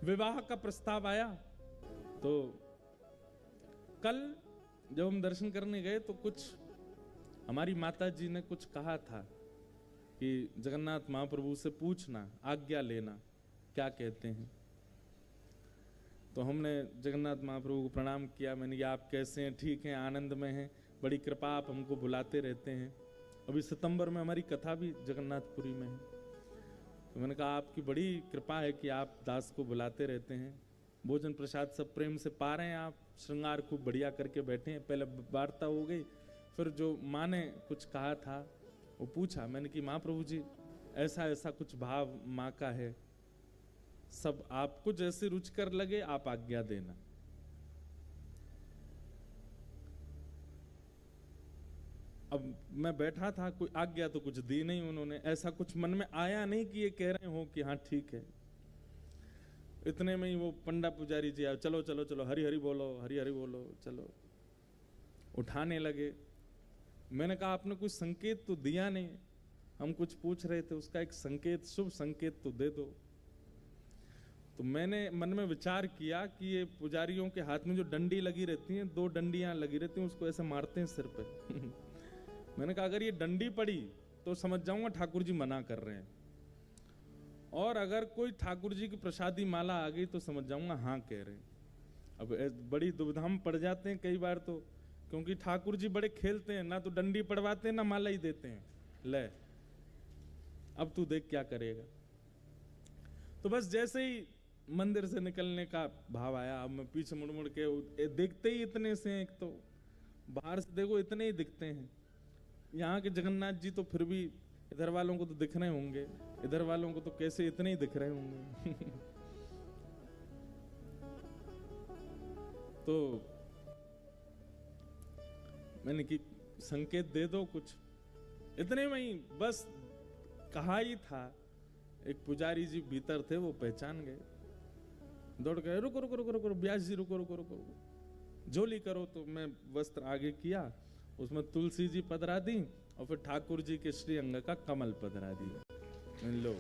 विवाह का प्रस्ताव आया। तो कल जब हम दर्शन करने गए तो कुछ हमारी माता जी ने कुछ कहा था कि जगन्नाथ महाप्रभु से पूछना, आज्ञा लेना, क्या कहते हैं। तो हमने जगन्नाथ महाप्रभु को प्रणाम किया। मैंने कहा आप कैसे हैं? ठीक हैं, आनंद में हैं, बड़ी कृपा, आप हमको बुलाते रहते हैं। अभी सितंबर में हमारी कथा भी जगन्नाथपुरी में है। तो मैंने कहा आपकी बड़ी कृपा है कि आप दास को बुलाते रहते हैं, भोजन प्रसाद सब प्रेम से पा रहे हैं, आप श्रृंगार खूब बढ़िया करके बैठे हैं। पहले वार्ता हो गई, फिर जो माँ ने कुछ कहा था वो पूछा। मैंने कि महाप्रभु जी ऐसा ऐसा कुछ भाव माँ का है, सब आपको जैसे रुचिकर लगे आप आज्ञा देना। अब मैं बैठा था, कोई आज्ञा तो कुछ दी नहीं उन्होंने, ऐसा कुछ मन में आया नहीं कि ये कह रहे हो कि हाँ ठीक है। इतने में ही वो पंडा पुजारी जी आए, चलो चलो चलो हरि हरि बोलो, हरि हरि बोलो, चलो उठाने लगे। मैंने कहा आपने कुछ संकेत तो दिया नहीं, हम कुछ पूछ रहे थे, उसका एक संकेत, शुभ संकेत तो दे दो। तो मैंने मन में विचार किया कि ये पुजारियों के हाथ में जो डंडी लगी रहती हैं, 2 डंडियां लगी रहती हैं, उसको ऐसे मारते हैं सिर पे। मैंने कहा अगर ये डंडी पड़ी तो समझ जाऊंगा ठाकुर जी मना कर रहे हैं, और अगर कोई ठाकुर जी की प्रसादी माला आ गई तो समझ जाऊंगा हाँ कह रहे हैं। अब बड़ी दुविधा में पड़ जाते हैं कई बार तो, क्योंकि ठाकुर जी बड़े खेलते हैं, ना तो डंडी पड़वाते हैं ना माला ही देते हैं। ले अब तू देख क्या करेगा। तो बस जैसे ही मंदिर से निकलने का भाव आया, अब मैं पीछे मुड़ मुड़ के देखते ही इतने से हैं, एक तो बाहर से देखो इतने ही दिखते हैं। यहाँ के जगन्नाथ जी तो फिर भी इधर वालों को तो दिख रहे होंगे, इधर वालों को तो कैसे इतने ही दिख रहे होंगे। तो मैंने कि संकेत दे दो कुछ। इतने में ही बस कहा ही था, एक पुजारी जी भीतर थे, वो पहचान गए, दौड़ गए, रुको रुको रुको रुको व्यास जी रुको रुको रुको, झोली करो। तो मैं वस्त्र आगे किया, उसमें तुलसी जी पधरा दी और फिर ठाकुर जी के श्री अंग का कमल पधरा दिया। लो